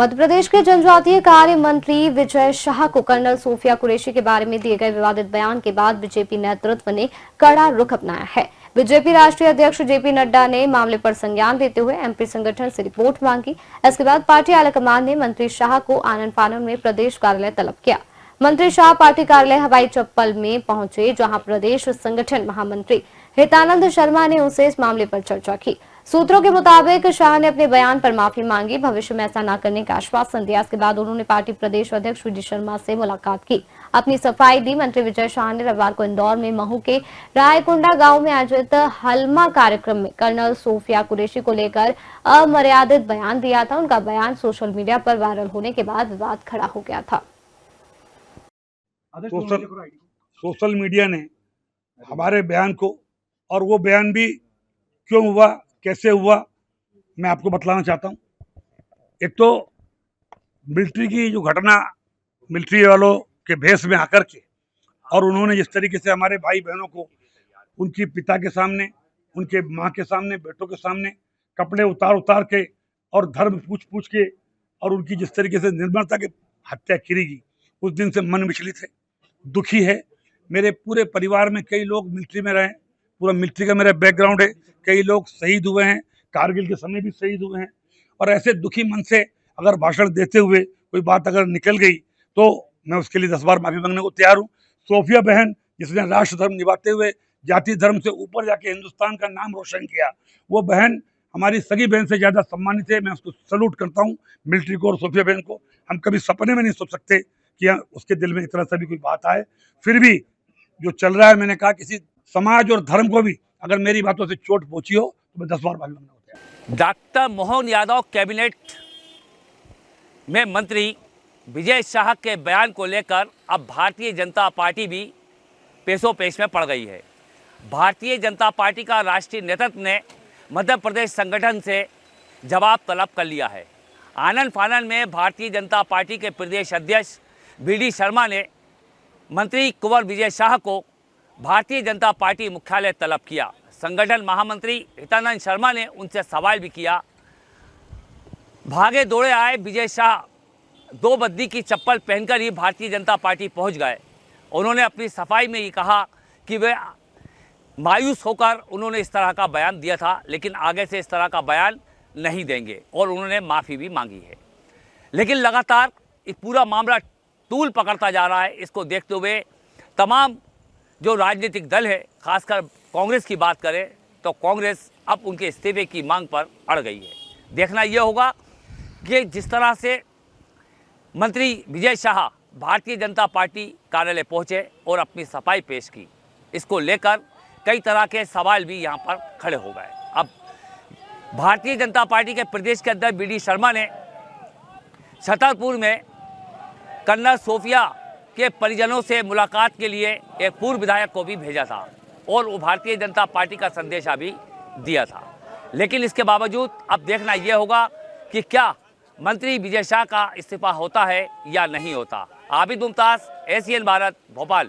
मध्य प्रदेश के जनजातीय कार्य मंत्री विजय शाह को कर्नल सोफिया कुरैशी के बारे में दिए गए विवादित बयान के बाद बीजेपी नेतृत्व ने कड़ा रुख अपनाया है। बीजेपी राष्ट्रीय अध्यक्ष जेपी नड्डा ने मामले पर संज्ञान लेते हुए एमपी संगठन से रिपोर्ट मांगी। इसके बाद पार्टी आलाकमान ने मंत्री शाह को आनन फानन में प्रदेश कार्यालय तलब किया। मंत्री शाह पार्टी कार्यालय हवाई चप्पल में पहुंचे, जहां प्रदेश संगठन महामंत्री हितानंद शर्मा ने उनसे इस मामले पर चर्चा की। सूत्रों के मुताबिक शाह ने अपने बयान पर माफी मांगी, भविष्य में ऐसा न करने का आश्वासन दिया। इसके बाद उन्होंने पार्टी प्रदेश अध्यक्ष वी डी शर्मा से मुलाकात की, अपनी सफाई दी। मंत्री विजय शाह ने रविवार को इंदौर में महू के रायकुंडा गांव में आयोजित हलमा कार्यक्रम में कर्नल सोफिया कुरैशी को लेकर अमर्यादित बयान दिया था। उनका बयान सोशल मीडिया पर वायरल होने के बाद विवाद खड़ा हो गया था। सोशल मीडिया ने हमारे बयान को, और वो बयान भी क्यों हुआ, कैसे हुआ, मैं आपको बतलाना चाहता हूँ। एक तो मिलिट्री की जो घटना, मिलिट्री वालों के भेष में आकर के और उन्होंने जिस तरीके से हमारे भाई बहनों को उनके पिता के सामने, उनके माँ के सामने, बेटों के सामने कपड़े उतार उतार के और धर्म पूछ पूछ के और उनकी जिस तरीके से निर्मलता की हत्या की गई, उस दिन से मन विचलित है, दुखी है। मेरे पूरे परिवार में कई लोग मिलिट्री में रहे, पूरा मिलिट्री का मेरा बैकग्राउंड है। कई लोग शहीद हुए हैं, कारगिल के समय भी शहीद हुए हैं। और ऐसे दुखी मन से अगर भाषण देते हुए कोई बात अगर निकल गई तो मैं उसके लिए 10 बार माफी मांगने को तैयार हूँ। सोफिया बहन, जिसने राष्ट्र धर्म निभाते हुए जाति धर्म से ऊपर जाके हिंदुस्तान का नाम रोशन किया, वो बहन हमारी सगी बहन से ज्यादा सम्मानित है। मैं उसको सल्यूट करता हूँ, मिलिट्री को और सोफिया बहन को। हम कभी सपने में नहीं सोच सकते कि उसके दिल में इतना सा भी कोई बात आए। फिर भी जो चल रहा है, मैंने कहा किसी समाज और धर्म को भी अगर मेरी बातों से चोट पहुंची हो तो मैं 10 बार माफी मांगना होता है। डॉक्टर मोहन यादव कैबिनेट में मंत्री विजय शाह के बयान को लेकर अब भारतीय जनता पार्टी भी पेशो पेश में पड़ गई है। भारतीय जनता पार्टी का राष्ट्रीय नेतृत्व ने मध्य प्रदेश संगठन से जवाब तलब कर लिया है। आनन फानन में भारतीय जनता पार्टी के प्रदेश अध्यक्ष वी डी शर्मा ने मंत्री कुंवर विजय शाह को भारतीय जनता पार्टी मुख्यालय तलब किया। संगठन महामंत्री हितानंद शर्मा ने उनसे सवाल भी किया। भागे दौड़े आए विजय शाह 2 बद्दी की चप्पल पहनकर ही भारतीय जनता पार्टी पहुंच गए। उन्होंने अपनी सफाई में ये कहा कि वे मायूस होकर उन्होंने इस तरह का बयान दिया था, लेकिन आगे से इस तरह का बयान नहीं देंगे, और उन्होंने माफ़ी भी मांगी है। लेकिन लगातार ये पूरा मामला तूल पकड़ता जा रहा है। इसको देखते हुए तमाम जो राजनीतिक दल है, खासकर कांग्रेस की बात करें तो कांग्रेस अब उनके इस्तीफे की मांग पर अड़ गई है। देखना यह होगा कि जिस तरह से मंत्री विजय शाह भारतीय जनता पार्टी कार्यालय पहुंचे और अपनी सफाई पेश की, इसको लेकर कई तरह के सवाल भी यहां पर खड़े हो गए। अब भारतीय जनता पार्टी के प्रदेश के अध्यक्ष वी डी शर्मा ने छतरपुर में कर्नल सोफिया के परिजनों से मुलाकात के लिए एक पूर्व विधायक को भी भेजा था और वो भारतीय जनता पार्टी का संदेशा भी दिया था। लेकिन इसके बावजूद अब देखना यह होगा कि क्या मंत्री विजय शाह का इस्तीफा होता है या नहीं होता। आबिद मुमताज, एशियन भारत, भोपाल।